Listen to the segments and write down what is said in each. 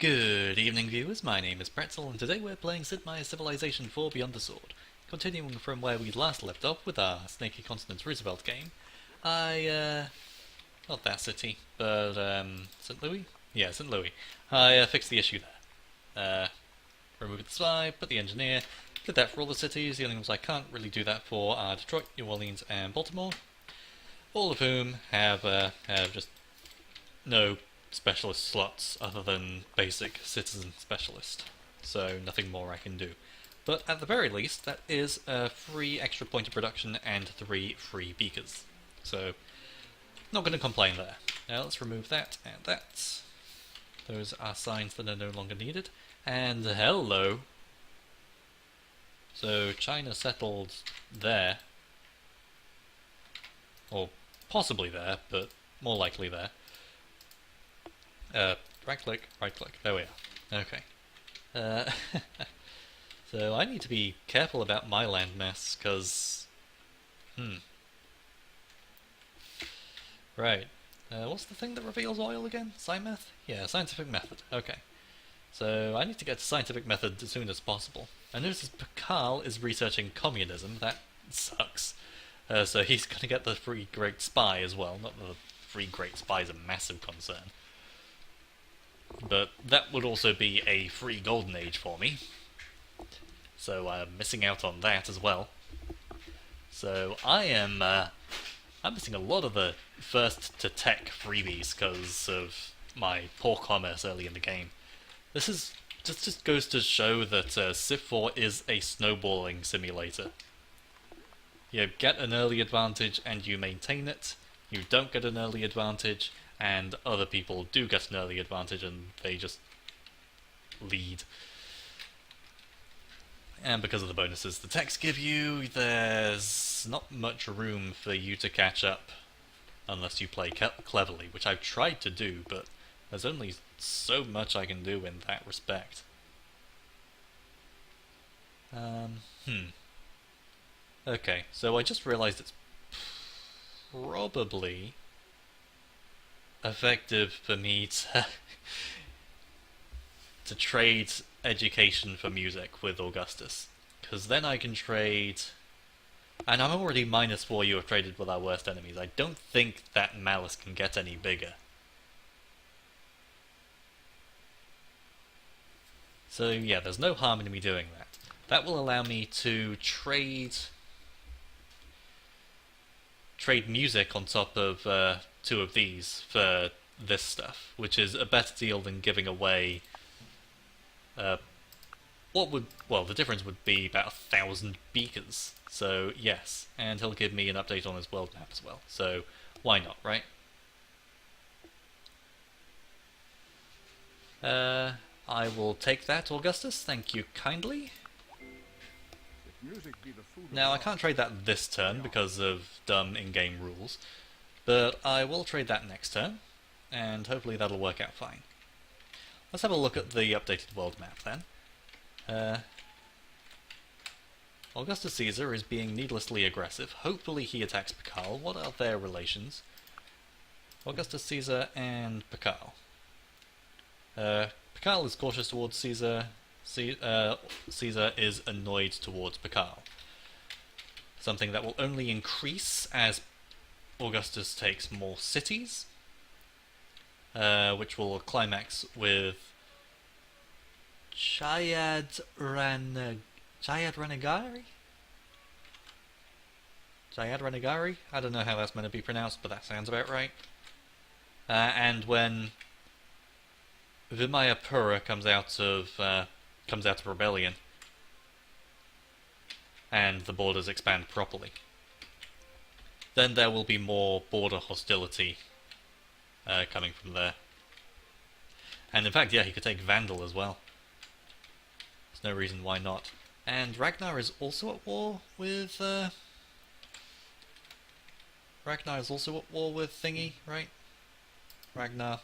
Good evening, viewers. My name is Pretzle, and today we're playing Sid Meier's Civilization 4 Beyond the Sword. Continuing from where we last left off with our Snaky Continents Roosevelt game, not that city, but, St. Louis? Yeah, St. Louis. I fixed the issue there. Removed the spy, put the engineer, did that for all the cities. The only ones I can't really do that for are Detroit, New Orleans, and Baltimore, all of whom have just no specialist slots other than basic citizen specialist, so nothing more I can do. But at the very least, that is a free extra point of production and 3 free beakers. So, not going to complain there. Now let's remove that and that. Those are signs that are no longer needed. And hello! So China settled there. Or possibly there, but more likely there. Right click, there we are. Okay. So I need to be careful about my landmass, because... Right. What's the thing that reveals oil again? SciMeth? Yeah, scientific method. Okay. So I need to get to scientific method as soon as possible. I notice Pakal is researching communism. That sucks. So he's going to get the free great spy as well. Not the free great spy is a massive concern. But that would also be a free golden age for me. So I'm missing out on that as well. So I'm missing a lot of the first to tech freebies because of my poor commerce early in the game. This just goes to show that Civ 4 is a snowballing simulator. You get an early advantage and you maintain it. You don't get an early advantage, and other people do get an early advantage and they just lead. And because of the bonuses the techs give you, there's not much room for you to catch up unless you play cleverly, which I've tried to do, but there's only so much I can do in that respect. Okay, so I just realized it's probably effective for me to trade education for music with Augustus, because then I can trade, and I'm already -4. You have traded with our worst enemies. I don't think that malice can get any bigger. So yeah, there's no harm in me doing that. That will allow me to trade music on top of 2 of these for this stuff, which is a better deal than giving away the difference would be about 1,000 beakers. So yes, and he'll give me an update on his world map as well. So why not, right? I will take that, Augustus. Thank you kindly. Now I can't trade that this turn because of dumb in-game rules, but I will trade that next turn, and hopefully that'll work out fine. Let's have a look at the updated world map then. Augustus Caesar is being needlessly aggressive. Hopefully he attacks Pakal. What are their relations? Augustus Caesar and Pakal. Pakal is cautious towards Caesar. Caesar is annoyed towards Pakal. Something that will only increase as Augustus takes more cities, which will climax with Chayad Renegari? Chayad Renegari? I don't know how that's meant to be pronounced, but that sounds about right. And when Vimayapura comes out of rebellion, and the borders expand properly, then there will be more border hostility coming from there. And in fact, yeah, he could take Vandal as well. There's no reason why not. And Ragnar is also at war with Thingy, right? Ragnar.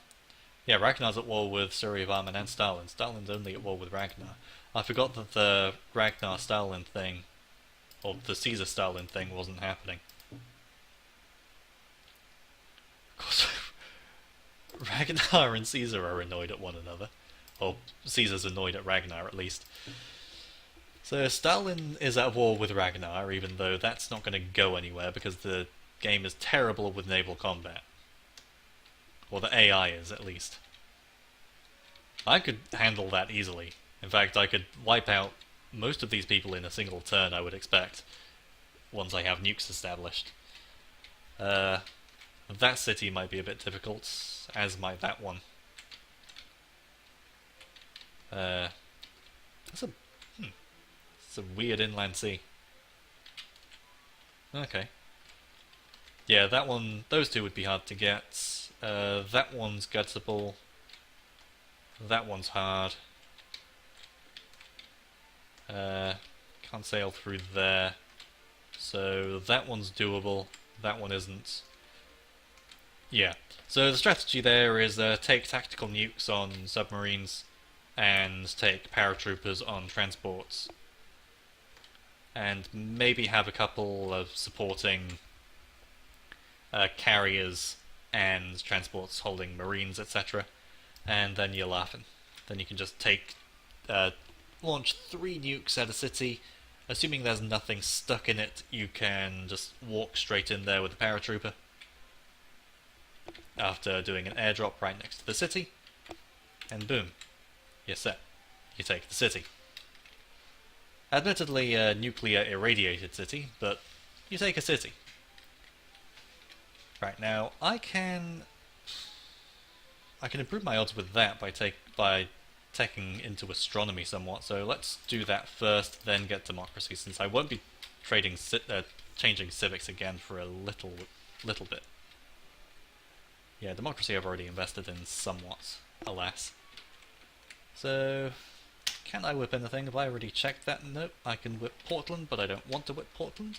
Yeah, Ragnar's at war with Suryavarman and Stalin. Stalin's only at war with Ragnar. I forgot that the Ragnar-Stalin thing, or the Caesar-Stalin thing, wasn't happening. Of course, Ragnar and Caesar are annoyed at one another. Or Caesar's annoyed at Ragnar, at least. So Stalin is at war with Ragnar, even though that's not going to go anywhere because the game is terrible with naval combat. Or the AI is, at least. I could handle that easily. In fact, I could wipe out most of these people in a single turn, I would expect, once I have nukes established. That city might be a bit difficult, as might that one. That's a it's a weird inland sea. Okay. Yeah, that one, those two would be hard to get. That one's gettable. That one's hard. Can't sail through there. So that one's doable. That one isn't. Yeah. So the strategy there is take tactical nukes on submarines and take paratroopers on transports. And maybe have a couple of supporting carriers and transports holding marines, etc. And then you're laughing. Then you can just launch 3 nukes at a city. Assuming there's nothing stuck in it, you can just walk straight in there with a paratrooper. After doing an airdrop right next to the city. And boom. You're set. You take the city. Admittedly a nuclear irradiated city, but you take a city. Right, now I can improve my odds with that by taking into astronomy somewhat, so let's do that first, then get democracy, since I won't be changing civics again for a little bit. Yeah, democracy I've already invested in somewhat, alas. So, can I whip anything? Have I already checked that? Nope, I can whip Portland, but I don't want to whip Portland.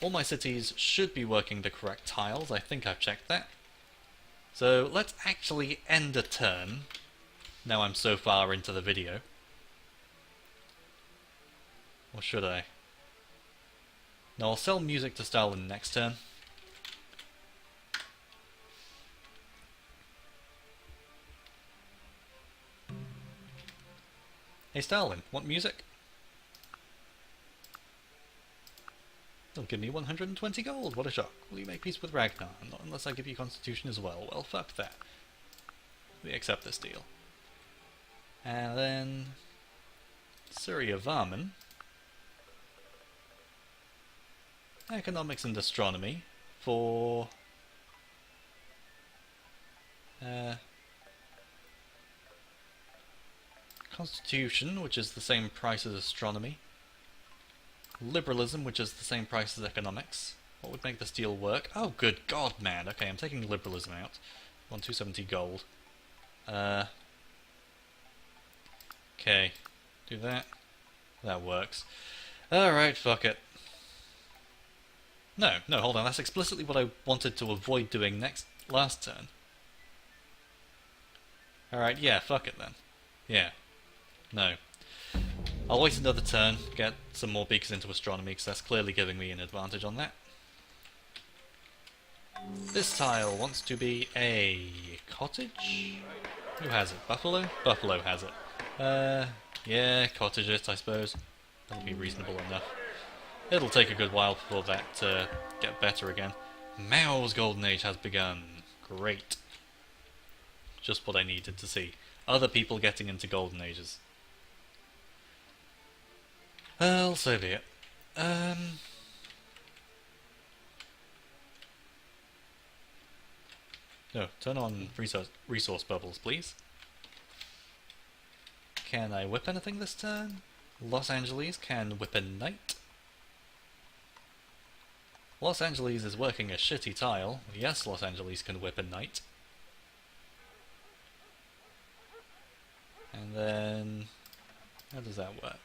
All my cities should be working the correct tiles, I think I've checked that. So let's actually end a turn, now I'm so far into the video. Or should I? No, I'll sell music to Stalin next turn. Hey Stalin, want music? They'll give me 120 gold, what a shock. Will you make peace with Ragnar? Not unless I give you Constitution as well. Well, fuck that. We accept this deal. And then... Surya Varman. Economics and Astronomy for... Constitution, which is the same price as Astronomy. Liberalism, which is the same price as Economics. What would make this deal work? Oh, good God, man. Okay, I'm taking Liberalism out. I want 270 gold. Okay. Do that. That works. Alright, fuck it. No, hold on. That's explicitly what I wanted to avoid doing last turn. Alright, yeah, fuck it then. Yeah. No. I'll wait another turn, get some more beakers into astronomy, because that's clearly giving me an advantage on that. This tile wants to be a cottage? Who has it? Buffalo? Buffalo has it. Yeah, cottage it, I suppose. That'll be reasonable enough. It'll take a good while before that get better again. Mao's golden age has begun. Great. Just what I needed to see. Other people getting into golden ages. Well, so be it. No, turn on resource bubbles, please. Can I whip anything this turn? Los Angeles can whip a knight. Los Angeles is working a shitty tile. Yes, Los Angeles can whip a knight. And then... how does that work?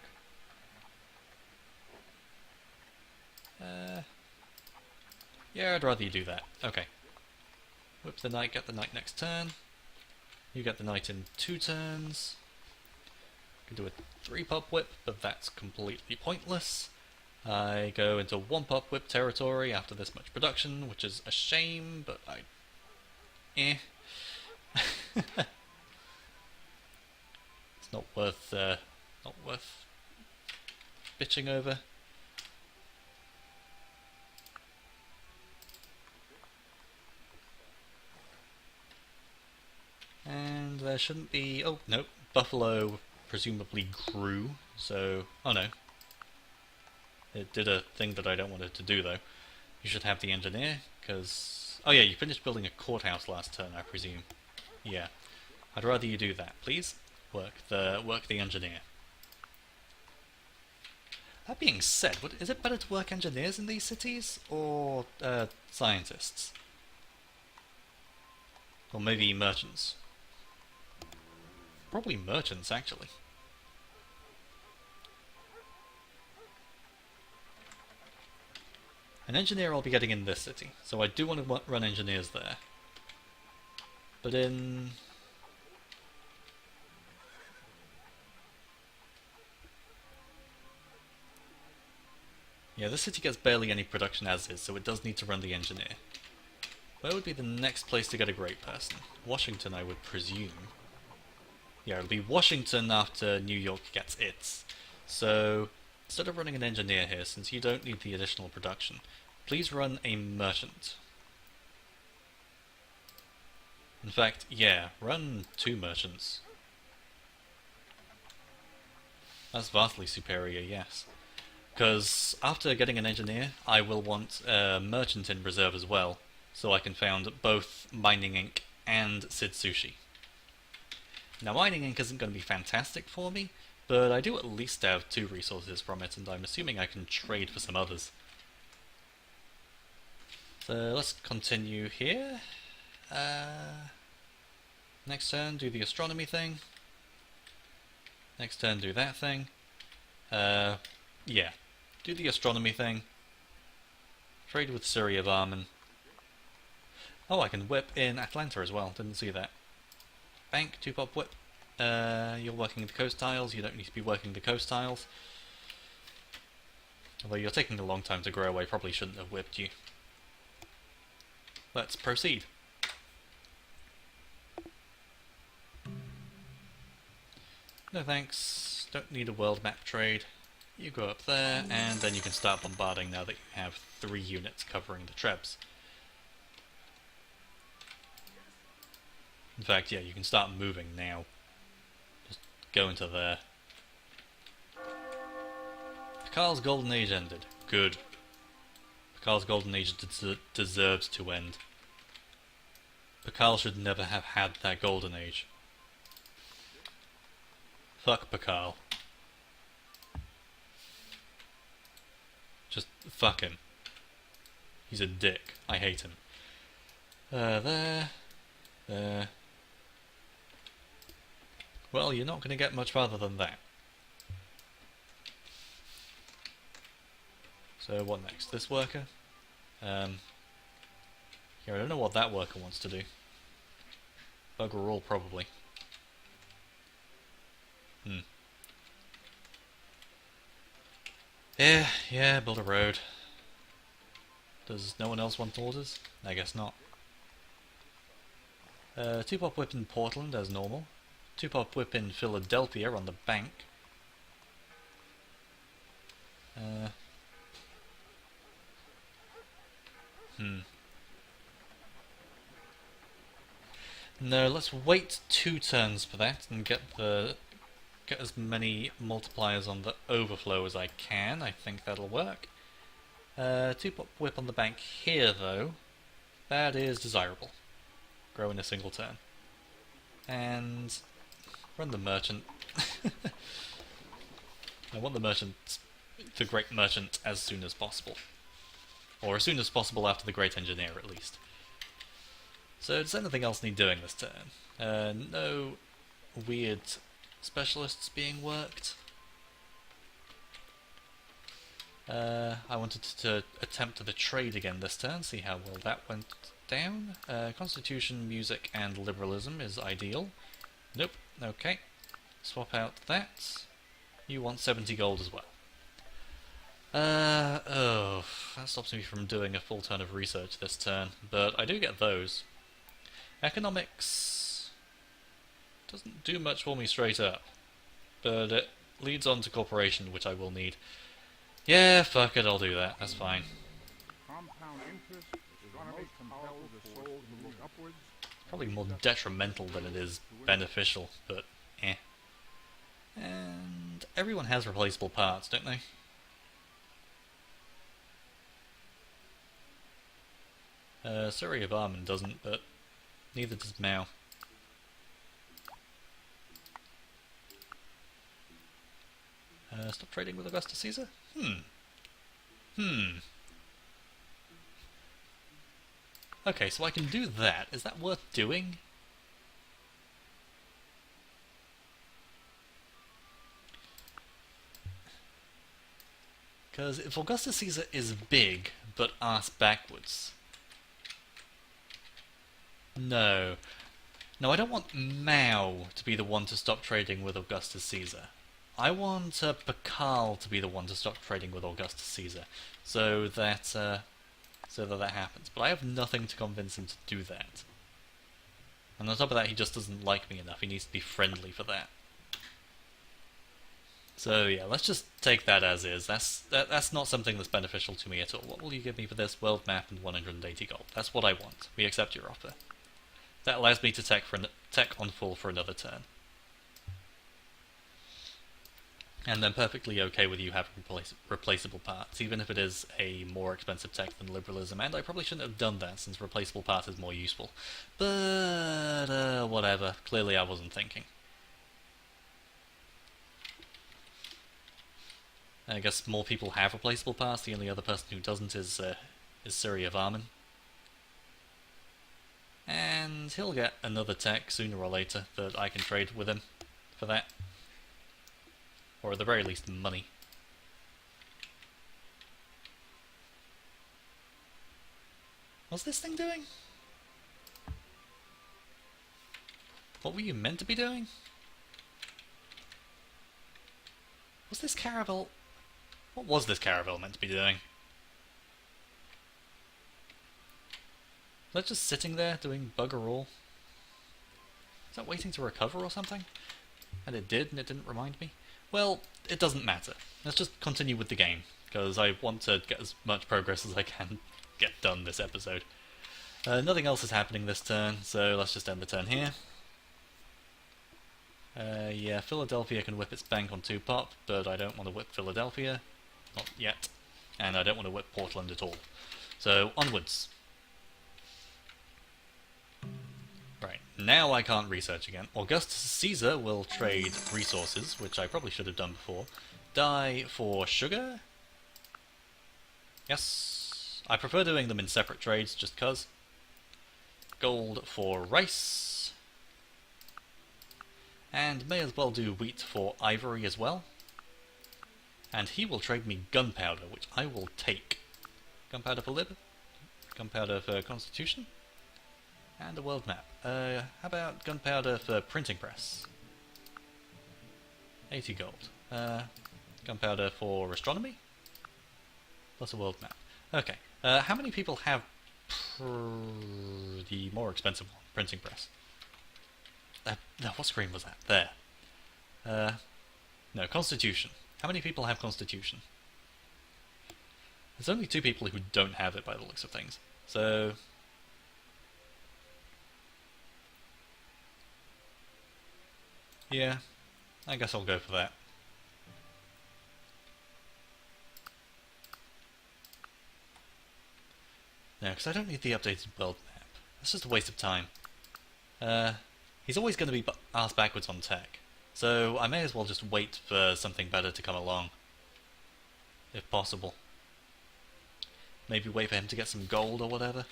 Yeah, I'd rather you do that. Okay. Whip the knight, get the knight next turn. You get the knight in 2 turns. You can do a 3-pop whip, but that's completely pointless. I go into 1-pop whip territory after this much production, which is a shame, but not worth bitching over. And there shouldn't be... oh, no. Buffalo presumably grew, so... oh no. It did a thing that I don't want it to do, though. You should have the engineer, because... oh yeah, you finished building a courthouse last turn, I presume. Yeah. I'd rather you do that, please. Work the engineer. That being said, is it better to work engineers in these cities, or scientists? Or maybe merchants? Probably merchants, actually. An engineer I'll be getting in this city, so I do want to run engineers there. But in... yeah, this city gets barely any production as is, so it does need to run the engineer. Where would be the next place to get a great person? Washington, I would presume. Yeah, it'll be Washington after New York gets its. So, instead of running an engineer here, since you don't need the additional production, please run a merchant. In fact, yeah, run 2 merchants. That's vastly superior, yes. Because after getting an engineer, I will want a merchant in reserve as well, so I can found both Mining Inc. and Sid Sushi. Now, Mining Inc. isn't going to be fantastic for me, but I do at least have 2 resources from it, and I'm assuming I can trade for some others. So let's continue here. Next turn, do the astronomy thing. Next turn, do that thing. Yeah. Do the astronomy thing. Trade with Syria Barman. Oh, I can whip in Atlanta as well. Didn't see that. Bank, 2-pop whip. You're working the coast tiles. You don't need to be working the coast tiles. Although you're taking a long time to grow, I probably shouldn't have whipped you. Let's proceed. No thanks. Don't need a world map trade. You go up there, and then you can start bombarding now that you have 3 units covering the Trebs. In fact, yeah, you can start moving now. Just go into there. Pakal's Golden Age ended. Good. Pakal's Golden Age deserves to end. Pakal should never have had that Golden Age. Fuck Pakal. Just fuck him. He's a dick. I hate him. There. Well, you're not going to get much farther than that. So what next? This worker? Yeah, I don't know what that worker wants to do. Bugger all, probably. Yeah, build a road. Does no one else want orders? I guess not. 2-pop whip in Portland as normal. 2-pop whip in Philadelphia on the bank. No, let's wait 2 turns for that and get as many multipliers on the overflow as I can. I think that'll work. 2-pop whip on the bank here, though. That is desirable. Grow in a single turn. And run the merchant. I want the great merchant as soon as possible. Or as soon as possible after the great engineer, at least. So does anything else need doing this turn? No weird specialists being worked. I wanted to attempt the trade again this turn, see how well that went down. Constitution, music, and liberalism is ideal. Nope, okay. Swap out that. You want 70 gold as well. Oh, that stops me from doing a full turn of research this turn, but I do get those. Economics doesn't do much for me straight up. But it leads on to corporation, which I will need. Yeah, fuck it, I'll do that. That's fine. Compound interest is the most powerful force to look upwards. Probably more detrimental than it is beneficial, but eh. And everyone has replaceable parts, don't they? Surrey of Armand doesn't, but neither does Mao. Stop trading with Augustus Caesar? Okay, so I can do that. Is that worth doing? Because if Augustus Caesar is big, but arse backwards... No. No, I don't want Mao to be the one to stop trading with Augustus Caesar. I want Pakal to be the one to stop trading with Augustus Caesar, so that that happens. But I have nothing to convince him to do that. And on top of that, he just doesn't like me enough. He needs to be friendly for that. So yeah, let's just take that as is. That's not something that's beneficial to me at all. What will you give me for this? World map and 180 gold. That's what I want. We accept your offer. That allows me to tech on full for another turn. And I'm perfectly okay with you having replaceable parts, even if it is a more expensive tech than liberalism, and I probably shouldn't have done that, since replaceable parts is more useful. But, whatever. Clearly I wasn't thinking. I guess more people have replaceable parts, the only other person who doesn't is Surrey of Armand. And he'll get another tech sooner or later that I can trade with him for that. Or at the very least, money. What's this thing doing? What were you meant to be doing? Was this caravel... What was this caravel meant to be doing? Was that just sitting there doing bugger all? Is that waiting to recover or something? And it did, and it didn't remind me? Well, it doesn't matter. Let's just continue with the game, because I want to get as much progress as I can get done this episode. Nothing else is happening this turn, so let's just end the turn here. Yeah, Philadelphia can whip its bank on 2-pop, but I don't want to whip Philadelphia. Not yet. And I don't want to whip Portland at all. So, onwards. Right, now I can't research again. Augustus Caesar will trade resources, which I probably should have done before. Dye for sugar? Yes. I prefer doing them in separate trades, just cuz. Gold for rice. And may as well do wheat for ivory as well. And he will trade me gunpowder, which I will take. Gunpowder for lib? Gunpowder for constitution? And a world map. How about gunpowder for printing press? 80 gold. Gunpowder for astronomy? Plus a world map. Okay. How many people have the more expensive one? Printing press. No, what screen was that? There. No, constitution. How many people have constitution? There's only 2 people who don't have it by the looks of things. So... yeah, I guess I'll go for that. No, because I don't need the updated world map. That's just a waste of time. He's always going to be asked backwards on tech, so I may as well just wait for something better to come along. If possible. Maybe wait for him to get some gold or whatever.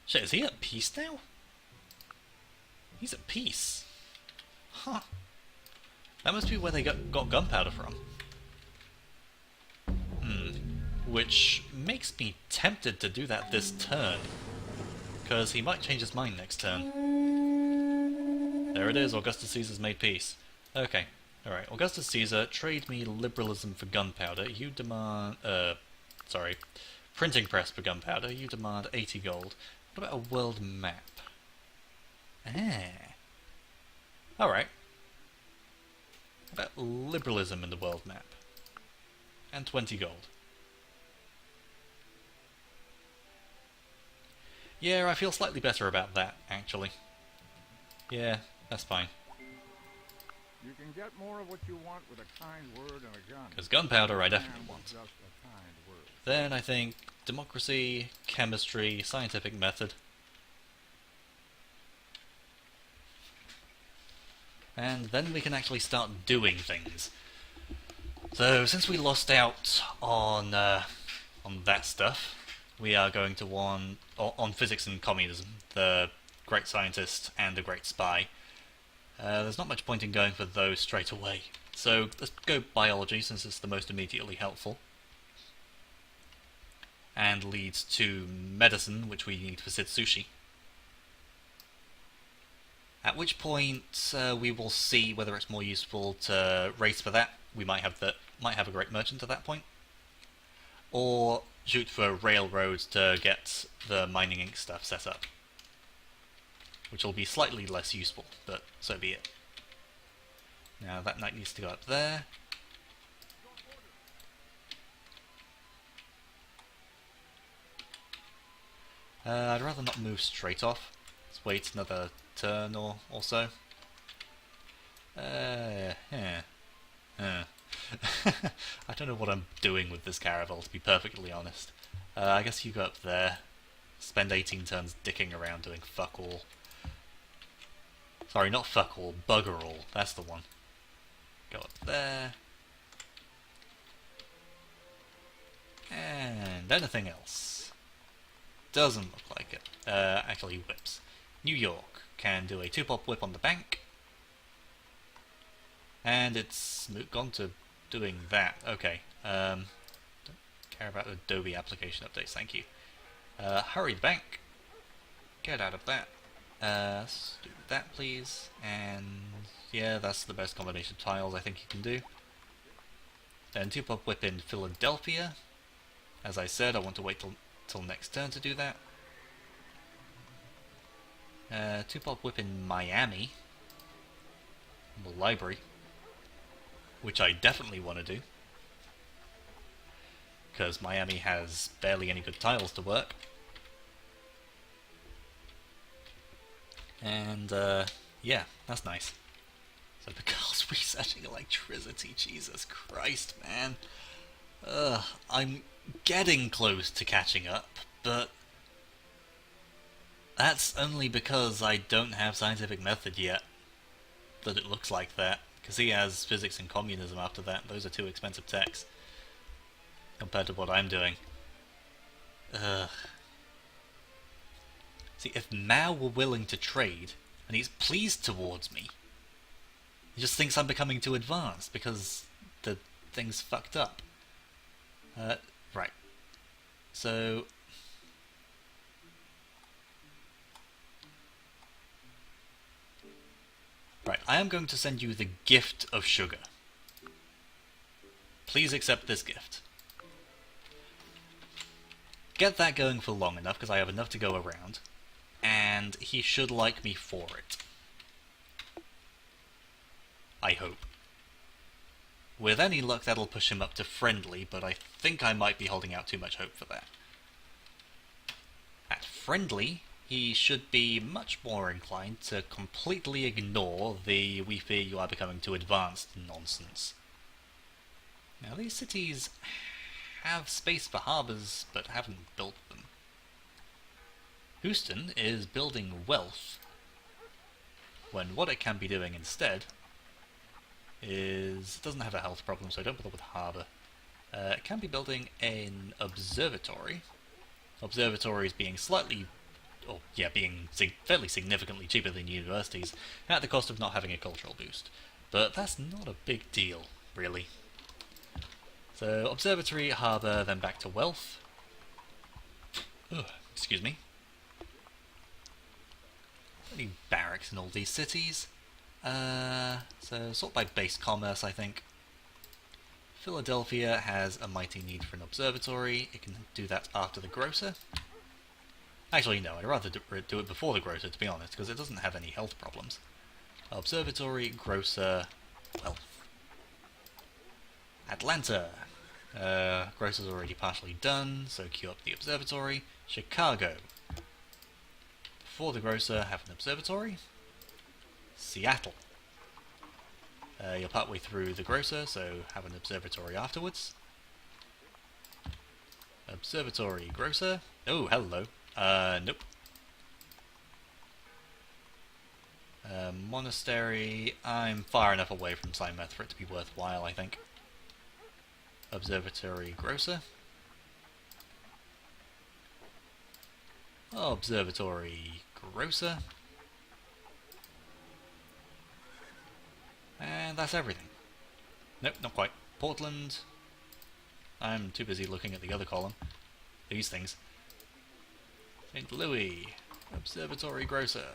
Shit, is he at peace now? He's at peace. Huh. That must be where they got gunpowder from. Which makes me tempted to do that this turn. Because he might change his mind next turn. There it is, Augustus Caesar's made peace. Okay, alright, Augustus Caesar, trade me liberalism for gunpowder. You demand... sorry. Printing press for gunpowder. You demand 80 gold. What about a world map? Alright. about liberalism in the world map? And 20 gold. Yeah, I feel slightly better about that, actually. Yeah, that's fine. You can get more of what you want with a kind word and a gun. Because gunpowder I definitely And want. just a kind word. Then I think democracy, chemistry, scientific method. And then we can actually start doing things. So since we lost out on that stuff, we are going to on physics and communism, the great scientist and the great spy. There's not much point in going for those straight away. So let's go biology, since it's the most immediately helpful. And leads to medicine, which we need for Sushi. At which point we will see whether it's more useful to race for that. We might have a great merchant at that point, or shoot for railroads to get the mining ink stuff set up, which will be slightly less useful, but so be it. Now that knight needs to go up there. I'd rather not move straight off. Let's wait another turn or so. I don't know what I'm doing with this caravel, to be perfectly honest. I guess you go up there, spend 18 turns dicking around doing fuck all. Sorry, not fuck all, bugger all, that's the one. Go up there. And anything else? Doesn't look like it. Actually, whips. New York can do a 2-pop whip on the bank. And it's gone to doing that. Okay. Don't care about Adobe application updates, thank you. Hurry the bank. Get out of that. Let's do that, please. And yeah, that's the best combination of tiles I think you can do. Then 2-pop whip in Philadelphia. As I said, I want to wait till next turn to do that. 2-pop whip in Miami. The library. Which I definitely want to do. Because Miami has barely any good tiles to work. And, yeah, that's nice. So because resetting electricity, Jesus Christ, man. I'm getting close to catching up, but that's only because I don't have scientific method yet. That it looks like that. Because he has physics and communism after that. Those are 2 expensive techs. Compared to what I'm doing. See, if Mao were willing to trade, and he's pleased towards me, he just thinks I'm becoming too advanced because the thing's fucked up. Right. So... Right, I am going to send you the gift of sugar. Please accept this gift. Get that going for long enough, because I have enough to go around, and he should like me for it. I hope. With any luck, that'll push him up to friendly, but I think I might be holding out too much hope for that. At friendly, he should be much more inclined to completely ignore the "we fear you are becoming too advanced" nonsense. Now, these cities have space for harbours, but haven't built them. Houston is building wealth, when what it can be doing instead is... it doesn't have a health problem, so don't bother with harbour. It can be building an observatory. Observatories being fairly significantly cheaper than universities, at the cost of not having a cultural boost. But that's not a big deal, really. So, observatory, harbour, then back to wealth. Ugh, excuse me. Any barracks in all these cities. So, sort by base commerce, I think. Philadelphia has a mighty need for an observatory. It can do that after the grocer. Actually, no, I'd rather do it before the grocer, to be honest, because it doesn't have any health problems. Observatory, grocer, wealth. Atlanta. Grocer's already partially done, so queue up the observatory. Chicago. Before the grocer, have an observatory. Seattle. You're partway through the grocer, so have an observatory afterwards. Observatory grocer. Oh, hello. Nope. Monastery. I'm far enough away from Steinmetz for it to be worthwhile, I think. Observatory grocer. Observatory grocer. And that's everything. Nope, not quite. Portland. I'm too busy looking at the other column. These things. St. Louis. Observatory grocer.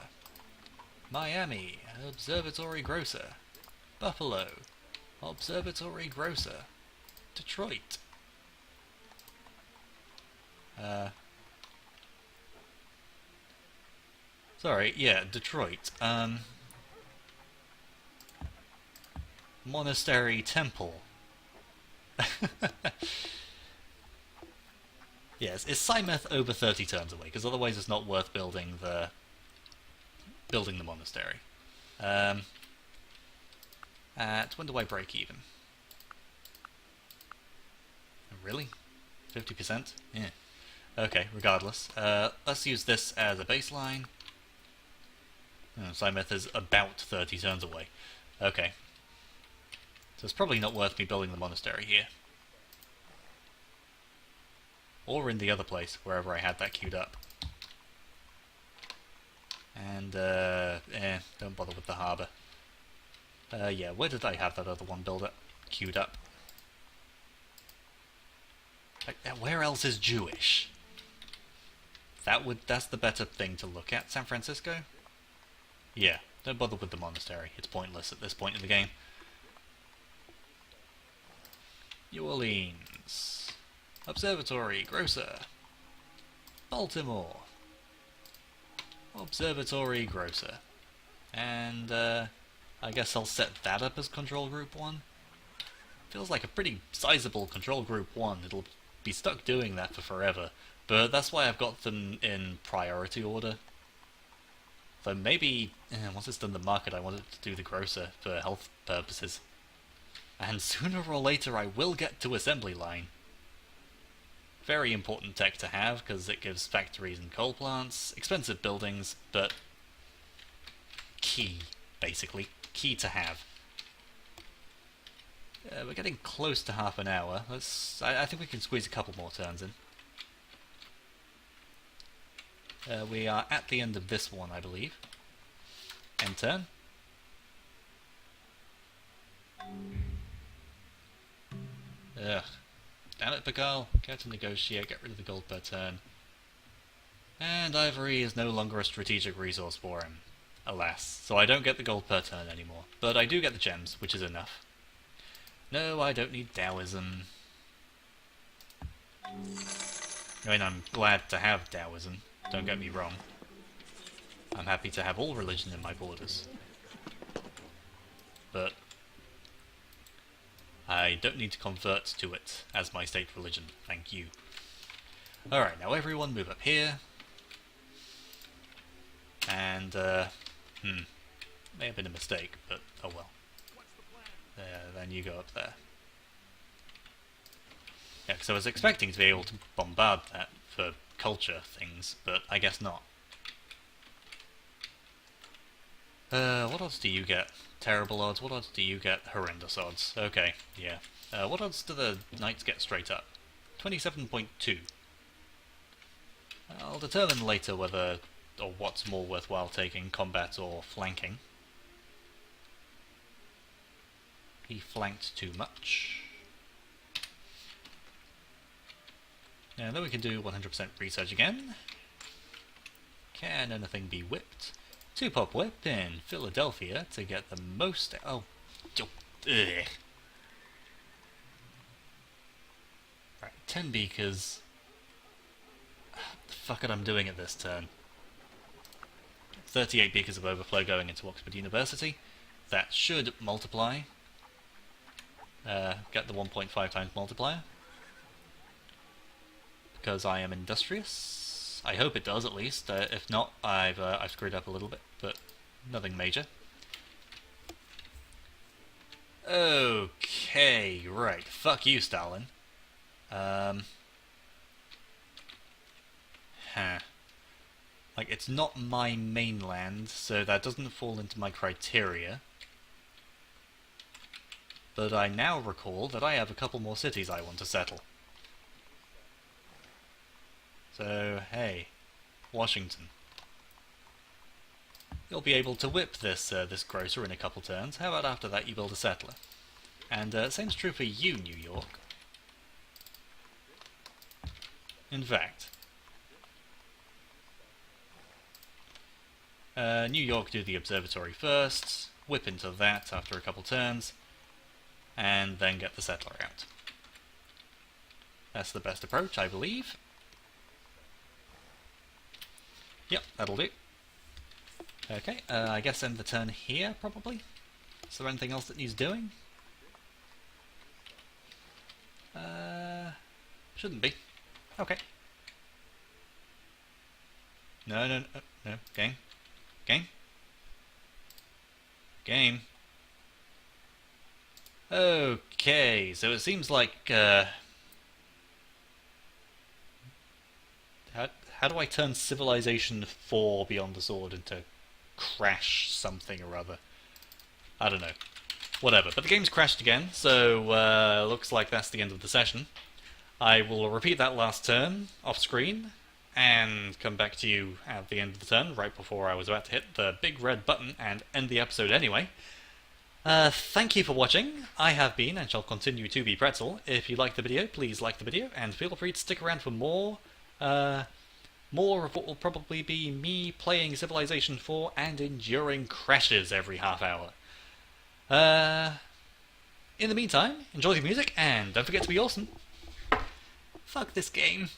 Miami. Observatory grocer. Buffalo. Observatory grocer. Detroit. Sorry, yeah, Detroit. Monastery Temple. Yes, is Steinmetz over 30 turns away? Because otherwise it's not worth building the monastery. When do I break even? Really? 50%? Yeah. Okay, regardless. Let's use this as a baseline. Steinmetz is about 30 turns away. Okay. So it's probably not worth me building the monastery here. Or in the other place, wherever I had that queued up. And, don't bother with the harbour. Yeah, where did I have that other one queued up? Like, where else is Jewish? That's the better thing to look at. San Francisco? Yeah, don't bother with the monastery. It's pointless at this point in the game. New Orleans. Observatory, grocer. Baltimore. Observatory, grocer. And, I guess I'll set that up as Control Group 1. Feels like a pretty sizable Control Group 1. It'll be stuck doing that for forever. But that's why I've got them in priority order. So maybe, once it's done the market, I want it to do the grocer for health purposes. And sooner or later I will get to assembly line. Very important tech to have, because it gives factories and coal plants, expensive buildings, but key, basically. Key to have. We're getting close to half an hour. I think we can squeeze a couple more turns in. We are at the end of this one, I believe. End turn. Ugh. Damn it, Pakal. Get to negotiate, get rid of the gold per turn. And ivory is no longer a strategic resource for him. Alas. So I don't get the gold per turn anymore. But I do get the gems, which is enough. No, I don't need Taoism. I mean, I'm glad to have Taoism, don't get me wrong. I'm happy to have all religion in my borders. But I don't need to convert to it as my state religion, thank you. Alright, now everyone move up here. And, may have been a mistake, but oh well. Then you go up there. Yeah, because I was expecting to be able to bombard that for culture things, but I guess not. What odds do you get? Terrible odds. What odds do you get? Horrendous odds. Okay, yeah. What odds do the knights get straight up? 27.2. I'll determine later whether or what's more worthwhile taking, combat or flanking. He flanked too much. And then we can do 100% research again. Can anything be whipped? 2-pop whip in Philadelphia to get the most... Oh. Ugh. Right, 10 beakers. The fuck it I'm doing at this turn. 38 beakers of overflow going into Oxford University. That should multiply. get the 1.5 times multiplier. Because I am industrious. I hope it does, at least. If not, I've screwed up a little bit, but nothing major. Okay, right. Fuck you, Stalin. Huh. Like, it's not my mainland, so that doesn't fall into my criteria. But I now recall that I have a couple more cities I want to settle. So, hey, Washington. You'll be able to whip this grocer in a couple turns. How about after that you build a settler? And same's true for you, New York. In fact, New York do the observatory first, whip into that after a couple turns, and then get the settler out. That's the best approach, I believe. Yep, that'll do. Okay, I guess end the turn here, probably? Is there anything else that needs doing? Shouldn't be. Okay. No. Game. Okay, so it seems like, how do I turn Civilization 4 Beyond the Sword into Crash something or other? I don't know. Whatever, but the game's crashed again, so looks like that's the end of the session. I will repeat that last turn off screen, and come back to you at the end of the turn, right before I was about to hit the big red button and end the episode anyway. Thank you for watching. I have been, and shall continue to be, Pretzle. If you liked the video, please like the video, and feel free to stick around for more of what will probably be me playing Civilization 4 and enduring crashes every half hour. In the meantime, enjoy the music, and don't forget to be awesome. Fuck this game.